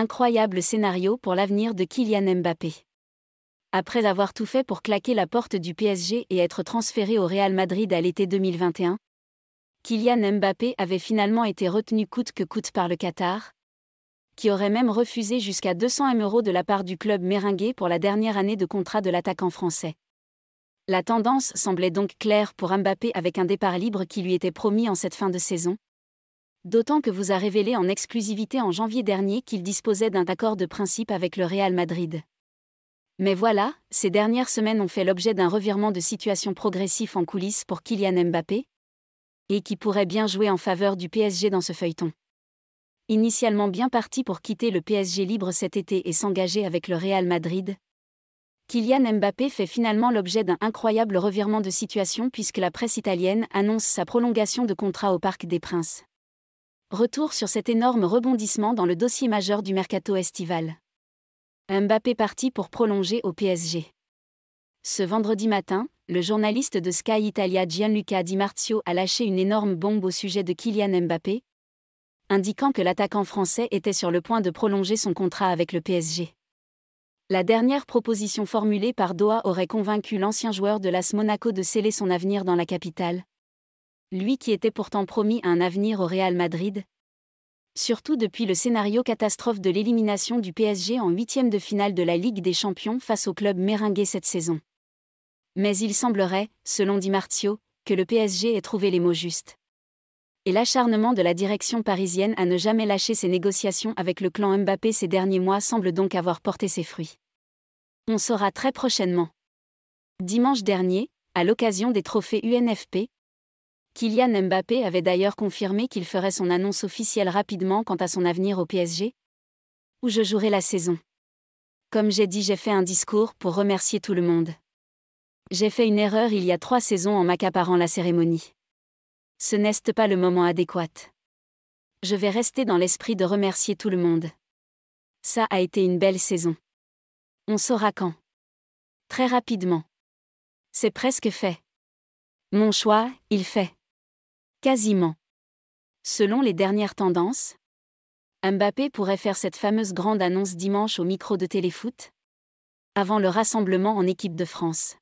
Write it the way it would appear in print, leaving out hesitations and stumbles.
Incroyable scénario pour l'avenir de Kylian Mbappé. Après avoir tout fait pour claquer la porte du PSG et être transféré au Real Madrid à l'été 2021, Kylian Mbappé avait finalement été retenu coûte que coûte par le Qatar, qui aurait même refusé jusqu'à 200 000 € de la part du club merengue pour la dernière année de contrat de l'attaquant français. La tendance semblait donc claire pour Mbappé avec un départ libre qui lui était promis en cette fin de saison. D'autant que vous a révélé en exclusivité en janvier dernier qu'il disposait d'un accord de principe avec le Real Madrid. Mais voilà, ces dernières semaines ont fait l'objet d'un revirement de situation progressif en coulisses pour Kylian Mbappé, et qui pourrait bien jouer en faveur du PSG dans ce feuilleton. Initialement bien parti pour quitter le PSG libre cet été et s'engager avec le Real Madrid, Kylian Mbappé fait finalement l'objet d'un incroyable revirement de situation puisque la presse italienne annonce sa prolongation de contrat au Parc des Princes. Retour sur cet énorme rebondissement dans le dossier majeur du mercato estival. Mbappé parti pour prolonger au PSG. Ce vendredi matin, le journaliste de Sky Italia Gianluca Di Marzio a lâché une énorme bombe au sujet de Kylian Mbappé, indiquant que l'attaquant français était sur le point de prolonger son contrat avec le PSG. La dernière proposition formulée par Doha aurait convaincu l'ancien joueur de l'AS Monaco de sceller son avenir dans la capitale. Lui qui était pourtant promis un avenir au Real Madrid. Surtout depuis le scénario catastrophe de l'élimination du PSG en huitième de finale de la Ligue des Champions face au club merengue cette saison. Mais il semblerait, selon Di Marzio, que le PSG ait trouvé les mots justes. Et l'acharnement de la direction parisienne à ne jamais lâcher ses négociations avec le clan Mbappé ces derniers mois semble donc avoir porté ses fruits. On saura très prochainement. Dimanche dernier, à l'occasion des trophées UNFP, Kylian Mbappé avait d'ailleurs confirmé qu'il ferait son annonce officielle rapidement quant à son avenir au PSG, où je jouerai la saison. Comme j'ai dit, j'ai fait un discours pour remercier tout le monde. J'ai fait une erreur il y a 3 saisons en m'accaparant la cérémonie. Ce n'est pas le moment adéquat. Je vais rester dans l'esprit de remercier tout le monde. Ça a été une belle saison. On saura quand. Très rapidement. C'est presque fait. Mon choix, il fait. Quasiment. Selon les dernières tendances, Mbappé pourrait faire cette fameuse grande annonce dimanche au micro de Téléfoot, avant le rassemblement en équipe de France.